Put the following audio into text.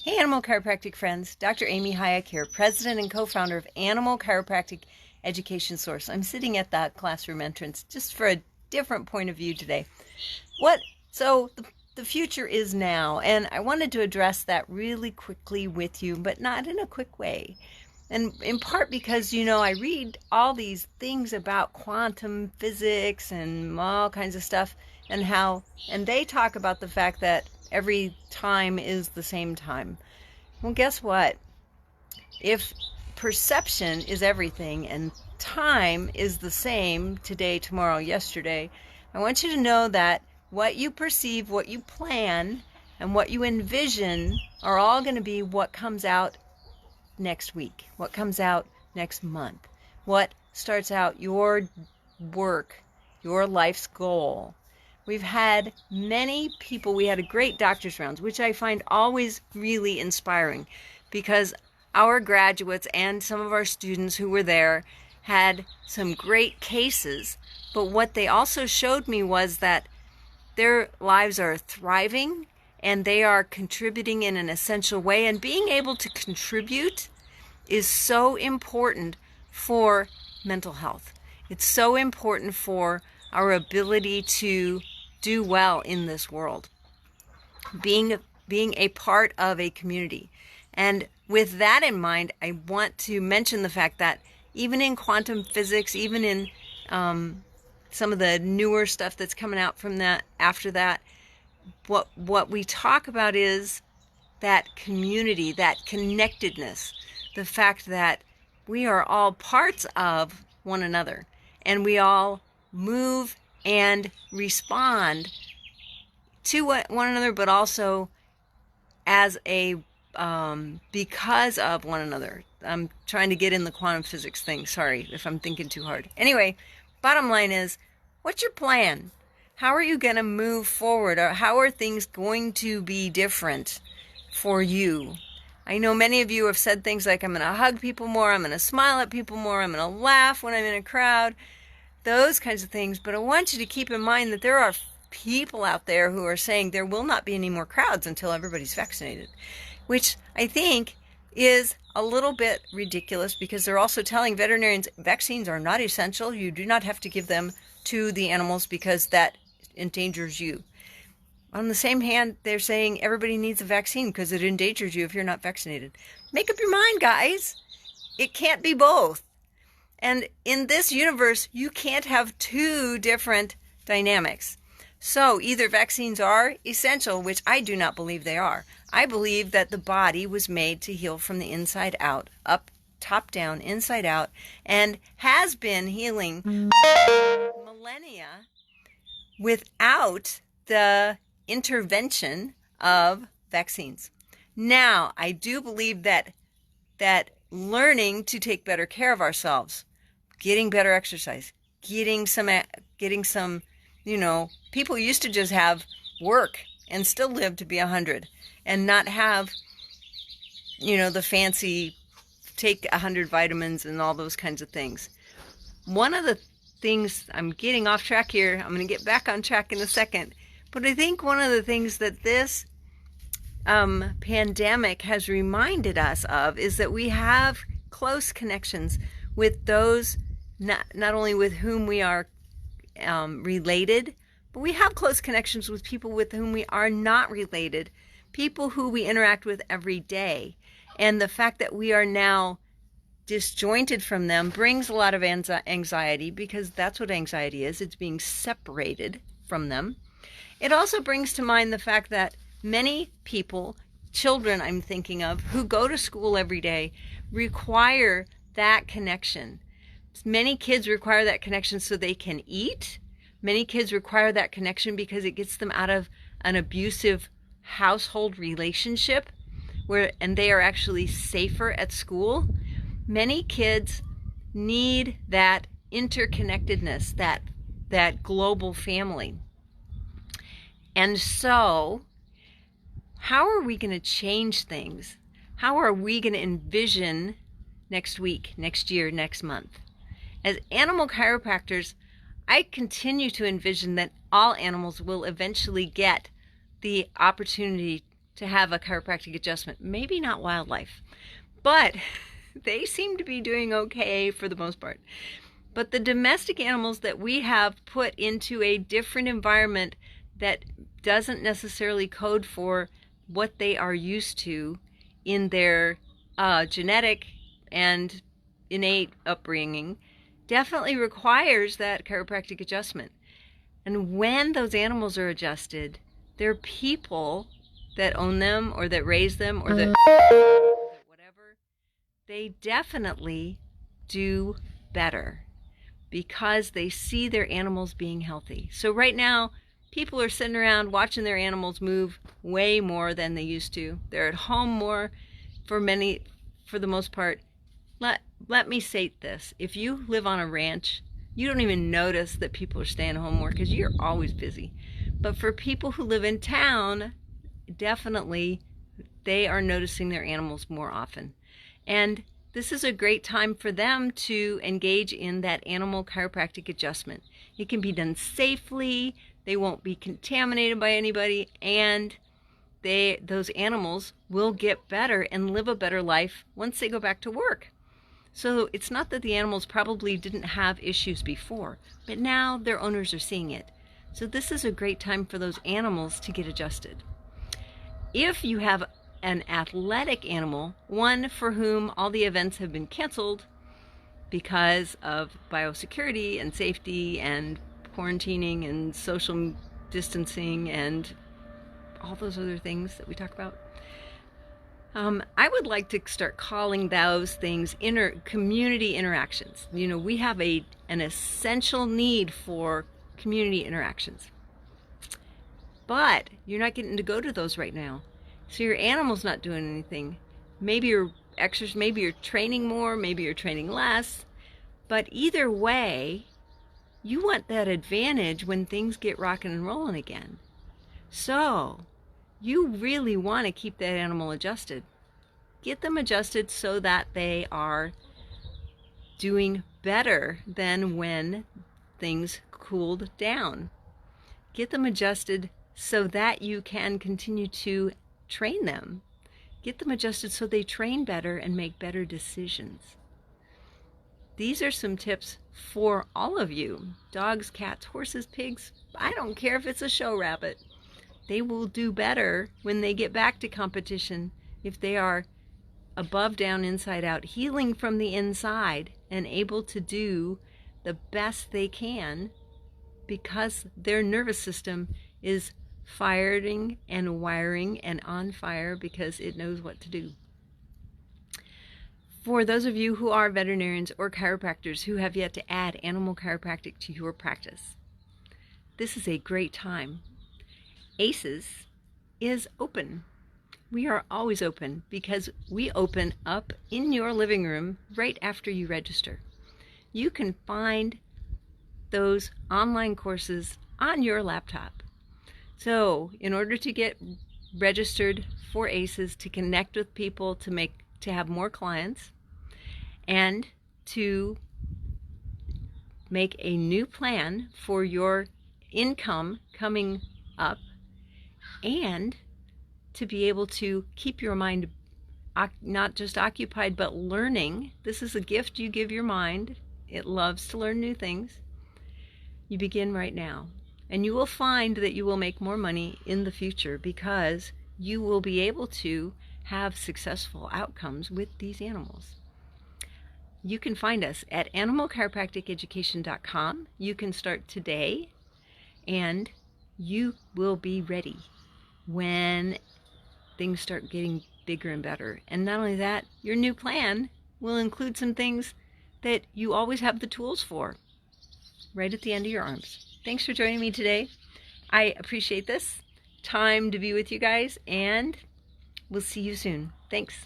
Hey, animal chiropractic friends. Dr. Amy Hayek here, president and co-founder of Animal Chiropractic Education Source. I'm sitting at the classroom entrance just for a different point of view today. The future is now, and I wanted to address that really quickly with you, but not in a quick way. And in part because, I read all these things about quantum physics and all kinds of stuff, and they talk about the fact that every time is the same time. Well, guess what? If perception is everything and time is the same today, tomorrow, yesterday, I want you to know that what you perceive, what you plan, and what you envision are all going to be what comes out next week, what comes out next month, what starts out your work, your life's goal. We've had many people, we had a great doctor's rounds, which I find always really inspiring because our graduates and some of our students who were there had some great cases. But what they also showed me was that their lives are thriving and they are contributing in an essential way. And being able to contribute is so important for mental health. It's so important for our ability to do well in this world, being a part of a community. And with that in mind, I want to mention the fact that even in quantum physics, even in some of the newer stuff that's coming out from that after that, what we talk about is that community, that connectedness, the fact that we are all parts of one another and we all move and respond to one another, but also as a because of one another. I'm trying to get in the quantum physics thing. Sorry if I'm thinking too hard. Anyway, bottom line is, what's your plan? How are you going to move forward? Or how are things going to be different for you? I know many of you have said things like, I'm going to hug people more, I'm going to smile at people more, I'm going to laugh when I'm in a crowd, those kinds of things. But I want you to keep in mind that there are people out there who are saying there will not be any more crowds until everybody's vaccinated, which I think is a little bit ridiculous because they're also telling veterinarians vaccines are not essential. You do not have to give them to the animals because that endangers you. On the same hand, they're saying everybody needs a vaccine because it endangers you if you're not vaccinated. Make up your mind, guys. It can't be both. And in this universe, you can't have two different dynamics. So either vaccines are essential, which I do not believe they are. I believe that the body was made to heal from the inside out, up, top down, inside out, and has been healing millennia without the intervention of vaccines. Now, I do believe that learning to take better care of ourselves, getting better exercise, getting some, people used to just have work and still live to be 100 and not have, the fancy take 100 vitamins and all those kinds of things. One of the things, I'm getting off track here, I'm going to get back on track in a second, but I think one of the things that this pandemic has reminded us of is that we have close connections with those not only with whom we are related, but we have close connections with people with whom we are not related, people who we interact with every day. And the fact that we are now disjointed from them brings a lot of anxiety, because that's what anxiety is. It's being separated from them. It also brings to mind the fact that many people, children I'm thinking of, who go to school every day require that connection. Many kids require that connection so they can eat. Many kids require that connection because it gets them out of an abusive household relationship and they are actually safer at school. Many kids need that interconnectedness, that global family. And so, how are we going to change things? How are we going to envision next week, next year, next month? As animal chiropractors, I continue to envision that all animals will eventually get the opportunity to have a chiropractic adjustment. Maybe not wildlife, but they seem to be doing okay for the most part. But the domestic animals that we have put into a different environment that doesn't necessarily code for what they are used to in their genetic and innate upbringing definitely requires that chiropractic adjustment. And when those animals are adjusted, their people that own them or that raise them or that whatever, they definitely do better because they see their animals being healthy. So right now, people are sitting around watching their animals move way more than they used to. They're at home more for the most part. Let me state this. If you live on a ranch, you don't even notice that people are staying home more because you're always busy. But for people who live in town, definitely they are noticing their animals more often. And this is a great time for them to engage in that animal chiropractic adjustment. It can be done safely, they won't be contaminated by anybody, and those animals will get better and live a better life once they go back to work. So it's not that the animals probably didn't have issues before, but now their owners are seeing it. So this is a great time for those animals to get adjusted. If you have an athletic animal, one for whom all the events have been canceled because of biosecurity and safety and quarantining and social distancing and all those other things that we talk about, I would like to start calling those things community interactions. You know, we have an essential need for community interactions, but you're not getting to go to those right now. So your animal's not doing anything. Maybe you're maybe you're training more, maybe you're training less, but either way, you want that advantage when things get rocking and rolling again. So you really want to keep that animal adjusted. Get them adjusted so that they are doing better than when things cooled down. Get them adjusted so that you can continue to train them. Get them adjusted so they train better and make better decisions. These are some tips for all of you. Dogs, cats, horses, pigs. I don't care if it's a show rabbit. They will do better when they get back to competition if they are above, down, inside out, healing from the inside and able to do the best they can because their nervous system is firing and wiring and on fire because it knows what to do. For those of you who are veterinarians or chiropractors who have yet to add animal chiropractic to your practice, this is a great time. ACES is open. We are always open because we open up in your living room right after you register. You can find those online courses on your laptop. So in order to get registered for ACES, to connect with people, to have more clients, and to make a new plan for your income coming up, and to be able to keep your mind not just occupied but learning. This is a gift you give your mind. It loves to learn new things. You begin right now, and you will find that you will make more money in the future because you will be able to have successful outcomes with these animals. You can find us at animalchiropracticeducation.com. You can start today, and you will be ready when things start getting bigger and better. And not only that, your new plan will include some things that you always have the tools for right at the end of your arms. Thanks for joining me today. I appreciate this time to be with you guys, and we'll see you soon. Thanks.